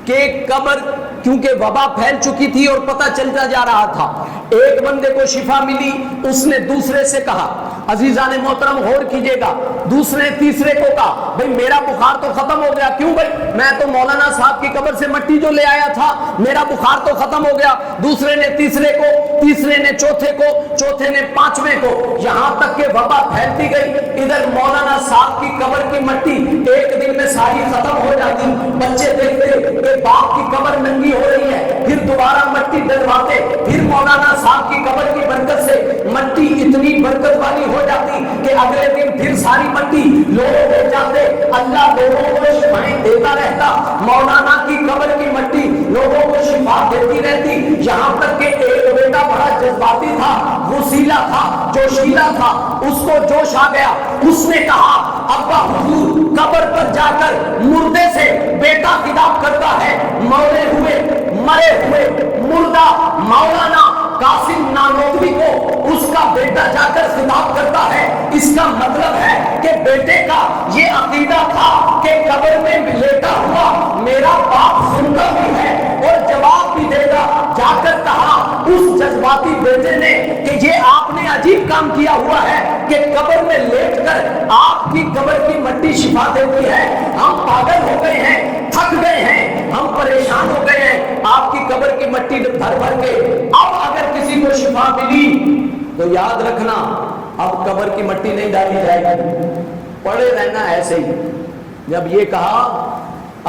کہ قبر, کیونکہ وبا پھیل چکی تھی اور پتہ چلتا جا رہا تھا, ایک بندے کو شفا ملی, اس نے دوسرے سے کہا, عزیزان محترم غور کیجئے گا, دوسرے نے تیسرے کو کہا بھئی میرا بخار تو ختم ہو گیا. کیوں بھئی؟ میں تو مولانا صاحب کی قبر سے مٹی جو لے آیا تھا, میرا بخار تو ختم ہو گیا. دوسرے نے تیسرے کو, تیسرے نے چوتھے کو, چوتھے نے پانچویں کو, یہاں تک کہ وبا پھیلتی گئی. ادھر مولانا صاحب کی قبر کی مٹی ایک دن میں ساری ختم ہو جاتی. بچے دیکھتے کہ باپ کی قبر ننگی ہو رہی ہے, پھر دوبارہ مٹی ڈلواتے, پھر مولانا صاحب کی قبر کی برکت سے مٹی اتنی برکت والی ہو جاتی کہ اگلے دن پھر ساری مٹی لوگوں کو جاتے. اللہ لوگوں کو شفائیں دیتا رہتا, مولانا کی قبر کی مٹی لوگوں کو شفا دیتی رہتی. یہاں تک کہ ایک بیٹا بڑا جذباتی تھا, وسیلہ تھا, جوشیلا تھا, اس کو جوش آ گیا. اس نے کہا ابا حضور قبر پر جا کر مردے سے بیٹا خطاب کرتا ہے, مرے ہوئے مردہ مولانا قاسم نانوتوی کو اس کا بیٹا جا کر خطاب کرتا ہے. اس کا مطلب ہے کہ بیٹے کا یہ عقیدہ تھا کہ قبر میں لیٹا ہوا میرا باپ زندہ بھی ہے اور جواب بھی دے گا. جا کر کہا اس جذباتی بیٹے نے کہ یہ آپ نے عجیب کام کیا ہوا ہے کہ قبر میں لیٹ کر آپ کی قبر کی مٹی شفا دیتی ہے. ہم پاگل ہو گئے ہیں, تھک گئے ہیں, ہم پریشان ہو گئے ہیں آپ کی قبر کی مٹی بھر کے. اب اگر کسی کو شفا ملی تو یاد رکھنا اب قبر کی مٹی نہیں ڈالی جائے گی, پڑے رہنا ایسے ہی. جب یہ کہا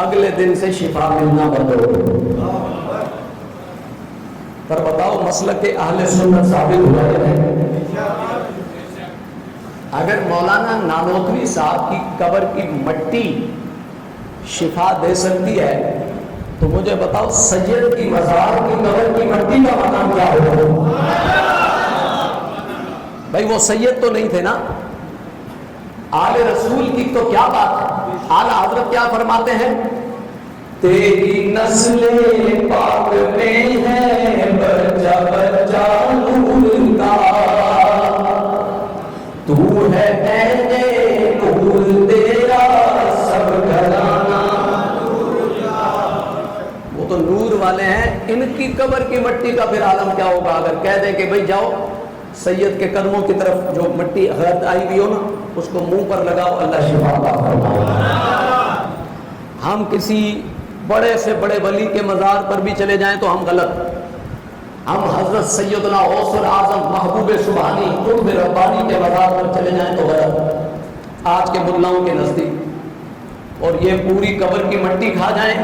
اگلے دن سے شفا ملنا بند ہو گئی. پر بتاؤ مسلک کے اہل سنت ثابت ہوا ہے. اگر مولانا نانوتوی صاحب کی قبر کی مٹی شفا دے سکتی ہے تو مجھے بتاؤ سید کی مزار کی قبر کی مٹی کا مقام کیا ہوگا؟ بھائی وہ سید تو نہیں تھے نا, آل رسول کی تو کیا بات ہے. اعلیٰ حضرت کیا فرماتے ہیں, تیری نسل پاک میں ہے بچہ بچہ نور کا, تو ہے اے نور تیرا سب گھرانہ. وہ تو نور والے ہیں, ان کی قبر کی مٹی کا پھر عالم کیا ہوگا. اگر کہہ دیں کہ بھئی جاؤ سید کے قدموں کی طرف جو مٹی غلط آئی ہوئی ہو نا اس کو منہ پر لگاؤ, اللہ شفا عطا فرمائے. ہم کسی بڑے سے بڑے ولی کے مزار پر بھی چلے جائیں تو ہم غلط. ہم حضرت سیدنا غوث الاعظم محبوب سبحانی قطب ربانی کے مزار پر چلے جائیں تو غلط آج کے ملاؤں کے نزدیک. اور یہ پوری قبر کی مٹی کھا جائیں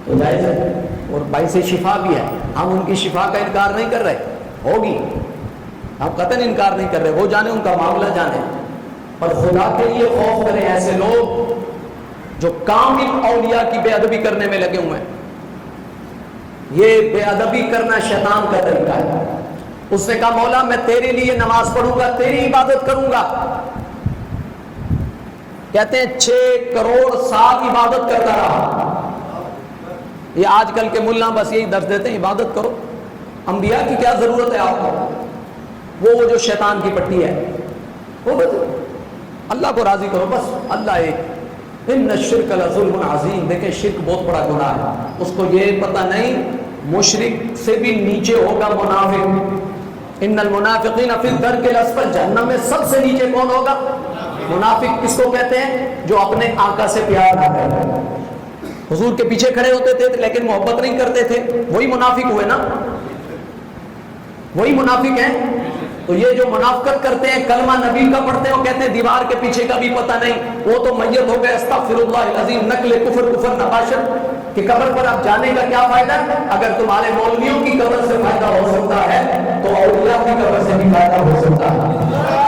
تو جائز ہے, اور بھائی سے شفا بھی ہے. ہم ان کی شفا کا انکار نہیں کر رہے, ہوگی, ہم قطعاً انکار نہیں کر رہے, وہ جانے ان کا معاملہ جانے. پر خدا کے لیے خوف کریں ایسے لوگ جو کامل اولیاء کی بے ادبی کرنے میں لگے ہوئے ہیں. یہ بے ادبی کرنا شیطان کا طریقہ ہے. اس نے کہا مولا میں تیرے لیے نماز پڑھوں گا, تیری عبادت کروں گا. کہتے ہیں 6 کروڑ سال عبادت کرتا رہا. یہ آج کل کے ملا بس یہی درس دیتے ہیں عبادت کرو. انبیاء کی کیا ضرورت ہے آپ کو؟ وہ جو شیطان کی پٹی ہے وہ اللہ کو راضی کرو بس، اللہ ایک۔ ان الشرک لظلم عظیم، دیکھیں شرک بہت بڑا گناہ ہے، اس کو یہ پتہ نہیں مشرک سے بھی نیچے ہوگا منافق۔ ان المنافقین فی الدرک الاسفل، جہنم میں سب سے نیچے کون ہوگا؟ منافق کس کو کہتے ہیں؟ جو اپنے آقا سے پیار نہ کرے، حضور کے پیچھے کھڑے ہوتے تھے لیکن محبت نہیں کرتے تھے، وہی منافق ہوئے نا، وہی منافق ہیں۔ تو یہ جو منافقت کرتے ہیں، کلمہ نبی کا پڑھتے ہیں، وہ کہتے ہیں دیوار کے پیچھے کا بھی پتہ نہیں، وہ تو میت ہو گئے، استغفر اللہ العظیم، نقل کفر نباشر، کہ قبر پر اب جانے کا کیا فائدہ؟ اگر تمہارے مولویوں کی قبر سے فائدہ ہو سکتا ہے تو اولیاء کی قبر سے بھی فائدہ ہو سکتا ہے۔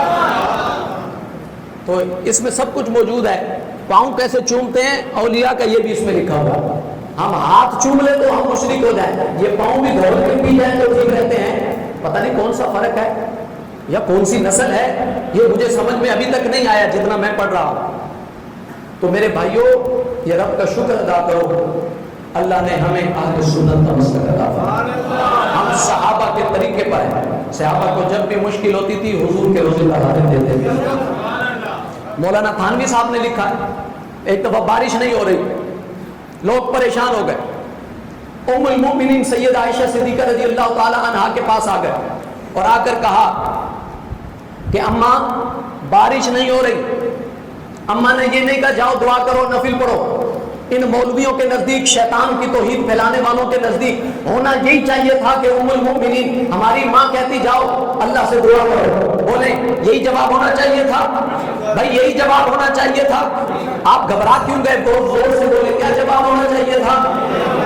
تو اس میں سب کچھ موجود ہے۔ پاؤں کیسے چومتے ہیں اولیاء کا یہ بھی اس میں لکھا ہوا۔ ہم ہاتھ چوم لیں تو ہم مشرک ہو جائیں، یہ پاؤں بھی دھو کے پی جائیں تو ٹھیک رہتے ہیں۔ پتہ نہیں کون سا فرق ہے یا کون سی نسل ہے، یہ مجھے سمجھ میں ابھی تک نہیں آیا جتنا میں پڑھ رہا ہوں۔ تو میرے بھائیوں، یہ رب کا شکر ادا کرو، اللہ نے ہمیں اہل سنت کا مسلک عطا فرمایا۔ ہم صحابہ کے طریقے پر ہیں، صحابہ کو جب بھی مشکل ہوتی تھی حضور کے روزے طہارت دیتے تھے۔ مولانا تھانوی صاحب نے لکھا ہے، ایک دفعہ بارش نہیں ہو رہی، لوگ پریشان ہو گئے، ام المؤمنین سید عائشہ صدیقہ رضی اللہ تعالی عنہا کے پاس آ گئے اور آ کر کہا کہ اماں بارش نہیں ہو رہی۔ اماں نے یہ نہیں کہا جاؤ دعا کرو نفل پڑھو، ان مولویوں کے نزدیک، شیطان کی توحید پھیلانے والوں کے نزدیک ہونا یہی چاہیے تھا کہ ام المؤمنین ہماری ماں کہتی جاؤ اللہ سے دعا کرو، بولیں یہی جواب ہونا چاہیے تھا بھائی، یہی جواب ہونا چاہیے تھا۔ آپ گھبرا کیوں گئے؟ بہت زور سے بولے کیا جواب ہونا چاہیے تھا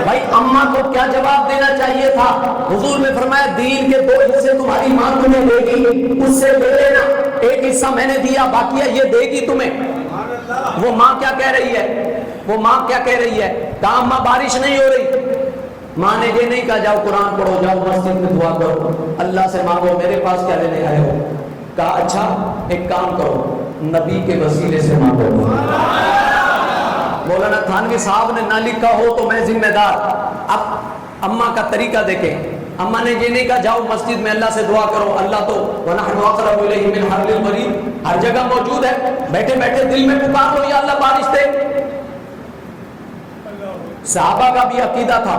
بھائی؟ اماں کو کیا جواب دینا چاہیے تھا؟ حضور نے فرمایا دین کے 2 حصے تمہاری ماں تمہیں دے گی، اس سے لے لینا، ایک حصہ میں نے دیا، باقی ہے یہ دے گی تمہیں۔ وہ ماں کیا کہہ رہی ہے؟ وہ ماں کیا کہہ رہی ہے؟ کہا اماں بارش نہیں ہو رہی۔ ماں نے یہ نہیں کہا جاؤ قرآن پڑھو، جاؤ مسجد میں دعا کرو، اللہ سے مانگو، میرے پاس کیا لینے آئے ہو؟ کہا اچھا ایک کام کرو، نبی کے وسیلے سے مانگو۔ مولانا تھانوی صاحب نے نہ لکھا ہو تو میں ذمہ دار۔ اب اماں کا طریقہ دیکھیں، اماں نے یہ نہیں کہا جاؤ مسجد میں اللہ سے دعا کرو، اللہ تو وَنَحْنُ أَقْرَبُ إِلَيْهِ مِنْ حَبْلِ الْوَرِيدِ ہر جگہ موجود ہے، بیٹھے بیٹھے دل میں پکار لو یا اللہ بارش دے۔ صحابہ کا بھی عقیدہ تھا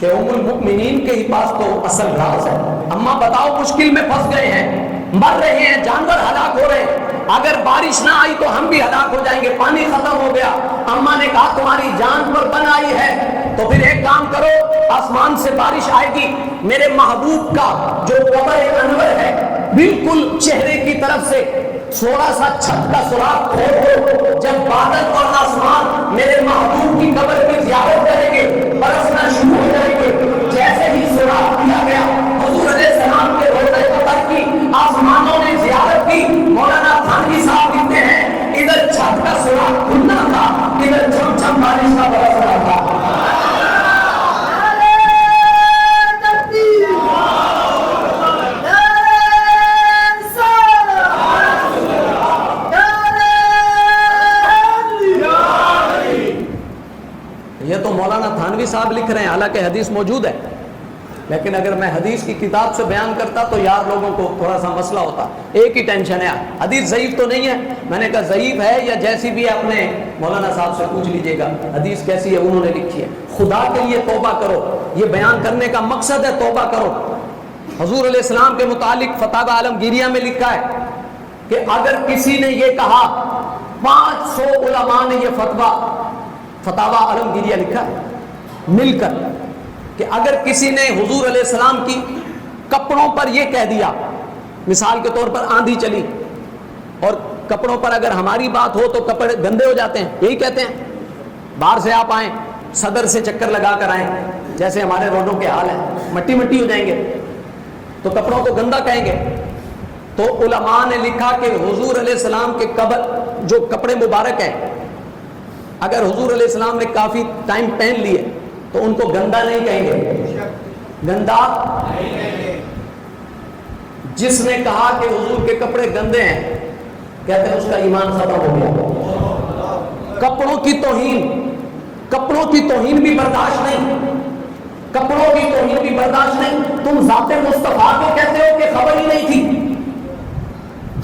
کہ ام المؤمنین کے ہی پاس تو اصل راز ہے۔ اماں بتاؤ مشکل میں پھنس گئے ہیں، مر رہے ہیں، جانور ہلاک ہو رہے ہیں، اگر بارش نہ آئی تو ہم بھی ہلاک ہو جائیں گے، پانی ختم ہو گیا۔ اماں نے کہا تمہاری جان پر بن آئی ہے تو پھر ایک کام کرو، آسمان سے بارش آئے گی، میرے محبوب کا جو قبر انور ہے بالکل چہرے کی طرف سے تھوڑا سا چھت کا سوراخ کھول، جب بادل اور آسمان میرے محبوب کی قبر کی زیارت کریں گے، برسنا شروع ہو جائیں گے۔ جیسے ہی سوراخ کیا گیا، حضور علیہ السلام کے روضہ اطہر کی آسمانوں نے زیارت کی۔ مولانا تھانوی صاحب لکھتے ہیں ادھر چھت کا سوراخ کھلنا تھا، ادھر چھم چھم بارش کا برس رہا تھا۔ یہ تو مولانا تھانوی صاحب لکھ رہے ہیں، حالانکہ حدیث موجود ہے، لیکن اگر میں حدیث کی کتاب سے بیان کرتا تو یار لوگوں کو تھوڑا سا مسئلہ ہوتا۔ ایک ہی ٹینشن ہے، حدیث ضعیف تو نہیں ہے؟ میں نے کہا ضعیف ہے یا جیسی بھی ہے اپنے مولانا صاحب سے پوچھ لیجئے گا حدیث کیسی ہے، انہوں نے لکھی ہے۔ خدا کے لیے توبہ کرو، یہ بیان کرنے کا مقصد ہے توبہ کرو۔ حضور علیہ السلام کے متعلق فتاوی عالمگیریہ میں لکھا ہے کہ اگر کسی نے یہ کہا، 500 علماء نے یہ فتاوی عالمگیریہ لکھا ہے مل کر، کہ اگر کسی نے حضور علیہ السلام کی کپڑوں پر یہ کہہ دیا، مثال کے طور پر آندھی چلی اور کپڑوں پر اگر ہماری بات ہو تو کپڑے گندے ہو جاتے ہیں، یہی کہتے ہیں، باہر سے آپ آئیں صدر سے چکر لگا کر آئیں، جیسے ہمارے روڈوں کے حال ہیں، مٹی مٹی ہو جائیں گے تو کپڑوں کو گندا کہیں گے۔ تو علماء نے لکھا کہ حضور علیہ السلام کے جو کپڑے مبارک ہیں، اگر حضور علیہ السلام نے کافی ٹائم پہن لیے تو ان کو گندا نہیں کہیں گے، گندا۔ جس نے کہا کہ حضور کے کپڑے گندے ہیں، کہتے ہیں اس کا ایمان ختم ہو گیا۔ کپڑوں کی توہین بھی برداشت نہیں، کپڑوں کی توہین بھی برداشت نہیں۔ تم ذات مصطفیٰ کو کہتے ہو کہ خبر ہی نہیں تھی،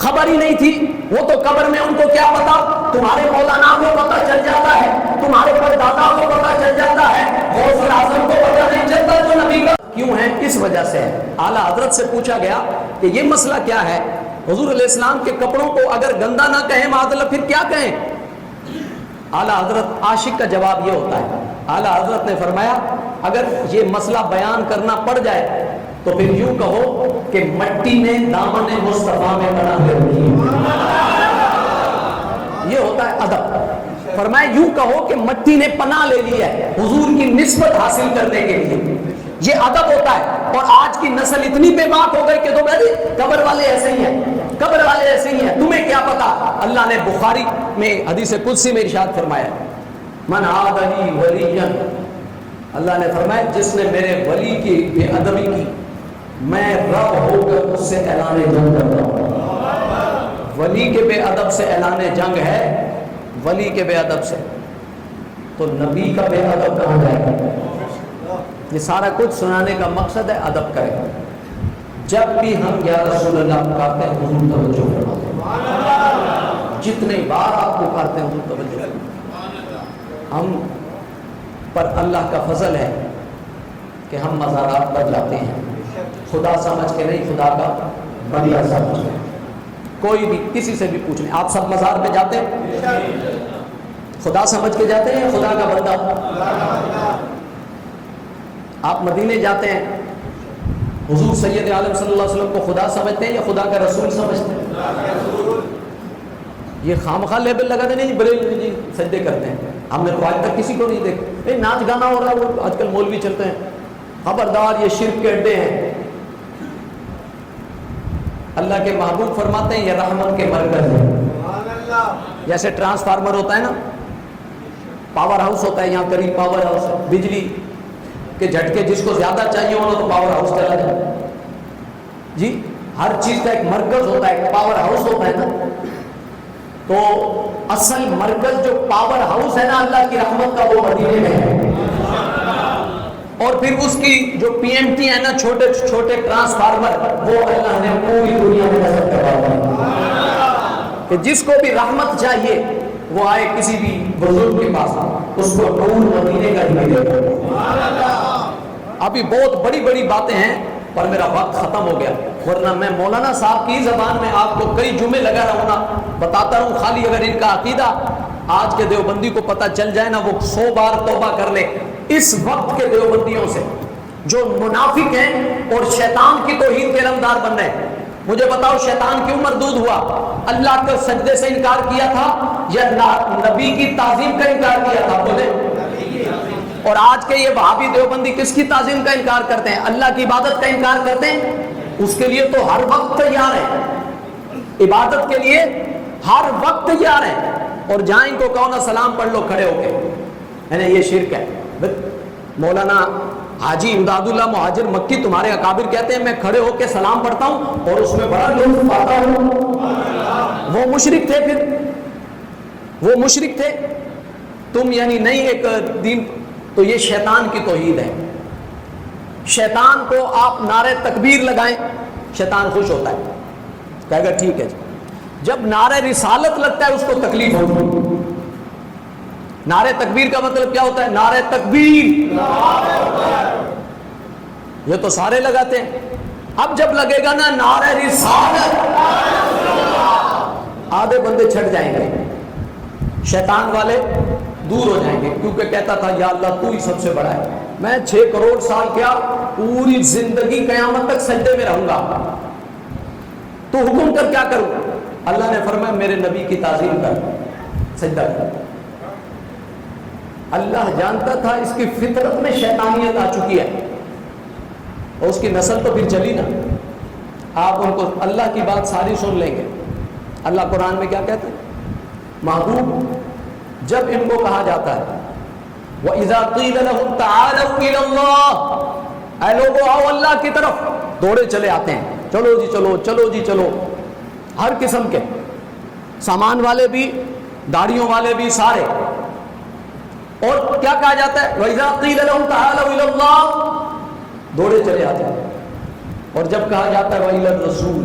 خبر ہی نہیں تھی. وہ تو قبر میں ان کو کیا پتا, تمہارے مولانا کو پتا چل جاتا ہے, تمہارے پردادا کو پتا چل جاتا ہے, غوث اعظم کو پتا نہیں چلتا جو نبی کا. کیوں ہے؟ اس وجہ سے ہے. اعلیٰ حضرت سے پوچھا گیا کہ یہ مسئلہ کیا ہے, حضور علیہ السلام کے کپڑوں کو اگر گندا نہ کہیں معاذ اللہ پھر کیا کہیں؟ اعلیٰ حضرت عاشق کا جواب یہ ہوتا ہے. اعلیٰ حضرت نے فرمایا اگر یہ مسئلہ بیان کرنا پڑ جائے تو پھر یوں کہو کہ مٹی نے دامن مصطفیٰ میں پناہ لے رکھی ہے. یہ ہوتا ہے ادب. فرمایا یوں کہو کہ مٹی نے پناہ لے لی ہے حضور کی نسبت حاصل کرنے کے لیے. یہ ادب ہوتا ہے. اور آج کی نسل اتنی بے باک ہو گئی کہ تم قبر والے ایسے ہی ہیں, قبر والے ایسے ہی ہیں, تمہیں کیا پتا. اللہ نے بخاری میں حدیث قدسی میں ارشاد فرمایا من عاد لی ولیا, اللہ نے فرمایا جس نے میرے ولی کی بے ادبی کی میں رب ہو کر اس سے اعلان جنگ کرتا ہوں. ولی کے بے ادب سے اعلان جنگ ہے, ولی کے بے ادب سے. تو نبی کا بے ادب کہاں جائے گا؟ یہ سارا کچھ سنانے کا مقصد ہے ادب کریں. جب بھی ہم یا رسول اللہ پکارتے ہیں حضور توجہ فرماتے, جتنے بار آپ پکارتے ہیں حضور توجہ فرماتے. ہم پر اللہ کا فضل ہے کہ ہم مزارات پر جاتے ہیں خدا سمجھ کے نہیں, خدا کا بندہ سمجھ کے. کوئی بھی کسی سے بھی پوچھ لیں, آپ سب مزار پہ جاتے ہیں خدا سمجھ کے جاتے ہیں, خدا کا بندہ. آپ مدینے جاتے ہیں حضور سید عالم صلی اللہ علیہ وسلم کو خدا سمجھتے ہیں یا خدا کا رسول سمجھتے ہیں؟ یہ خامخواہ لیبل لگا دے نہیں جی بریلوی جی سجدے کرتے ہیں. ہم نے تو آج تک کسی کو نہیں دیکھا. ناچ گانا ہو رہا ہے, وہ آج کل مولوی چلتے ہیں. خبردار, یہ شرک کے اڈے ہیں. اللہ کے محبوب فرماتے ہیں یہ رحمت کے مرکز ہے. جیسے ٹرانسفارمر ہوتا ہے نا, پاور ہاؤس ہوتا ہے, یہاں قریب پاور ہاؤس ہے, بجلی کے جھٹکے جس کو زیادہ چاہیے ہونا تو پاور ہاؤس چلا جائے. جی ہر چیز کا ایک مرکز ہوتا ہے, ایک پاور ہاؤس ہوتا ہے نا. تو اصل مرکز جو پاور ہاؤس ہے نا اللہ کی رحمت کا, وہ مدینے میں ہے. اور پھر اس کی جو پی ایم ٹی ہے نا, چھوٹے چھوٹے ٹرانسفارمر, وہ اللہ نے پوری دنیا میں نصب کروا دیا کہ جس کو بھی رحمت چاہیے وہ آئے کسی بھی بزرگ کے پاس, اس کو نور مدینے کا ہی ملے گا. ابھی بہت بڑی بڑی باتیں ہیں پر میرا وقت ختم ہو گیا, ورنہ میں مولانا صاحب کی زبان میں آپ کو کئی جمعے لگا رہا ہوں نا, بتاتا رہوں. خالی اگر ان کا عقیدہ آج کے دیوبندی کو پتہ چل جائے نا, وہ 100 بار توبہ کر لے. اس وقت کے دیوبندیوں سے جو منافق ہیں اور شیطان کی توحید کے علمدار بن رہے ہیں, مجھے بتاؤ شیطان کیوں مردود ہوا؟ اللہ کے سجدے سے انکار کیا تھا یا نبی کی تعظیم کا انکار کیا تھا؟ بولے. اور آج کے یہ وہابی دیوبندی کس کی تعظیم کا انکار کرتے ہیں؟ اللہ کی عبادت کا انکار کرتے ہیں. اس کے لیے تو ہر وقت تیار ہیں, عبادت کے لیے ہر وقت تیار ہیں. اور جہاں ان کو کہو نا سلام پڑھ لو کھڑے ہو کے, یعنی یہ شرک ہے. مولانا حاجی امداد اللہ مہاجر مکی تمہارے اکابر کہتے ہیں میں کھڑے ہو کے سلام پڑھتا ہوں اور اس میں بڑا لطف پاتا ہوں. وہ مشرک تھے, پھر وہ مشرک تھے, تم یعنی نہیں ایک دین. تو یہ شیطان کی توحید ہے. شیطان کو آپ نعرہ تکبیر لگائیں, شیطان خوش ہوتا ہے, کہے گا ٹھیک ہے. جب نعرہ رسالت لگتا ہے اس کو تکلیف ہوتی ہے. نعرہ تکبیر کا مطلب کیا ہوتا ہے؟ نعرہ تکبیر, یہ تو سارے لگاتے ہیں. اب جب لگے گا نا نعرہ رسالت, آدھے بندے چھٹ جائیں گے, شیطان والے دور ہو جائیں گے, کیونکہ کہتا تھا یا اللہ تو ہی سب سے بڑا ہے, میں 6 کروڑ سال کیا پوری زندگی قیامت تک سجدے میں رہوں گا, تو حکم کر کیا کروں؟ اللہ نے فرمایا میرے نبی کی تعظیم کر, سجدہ کر. اللہ جانتا تھا اس کی فطرت میں شیطانیت آ چکی ہے, اور اس کی نسل تو پھر چلی نا. آپ ان کو اللہ کی بات ساری سن لیں گے. اللہ قرآن میں کیا کہتے ہیں؟ محبوب جب ان کو کہا جاتا ہے وَإِذَا قِيلَ لَهُمْ تَعَالَوْا إِلَى اللَّهِ, اے لوگو آؤ اللہ کی طرف, دوڑے چلے آتے ہیں, چلو جی چلو, چلو جی چلو. ہر قسم کے سامان والے بھی, داڑیوں والے بھی, سارے. اور کیا کہا جاتا ہے؟ وَإِذَا قِيلَ لَهُمْ تَعَالَوْا إِلَى اللَّهِ, دوڑے چلے آتے ہیں. اور جب کہا جاتا ہے وَإِلَى الرَّسُولِ,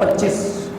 25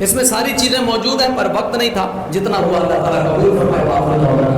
اس میں ساری چیزیں موجود ہیں پر وقت نہیں تھا، جتنا ہوا اللہ تعالیٰ قبول فرمائے۔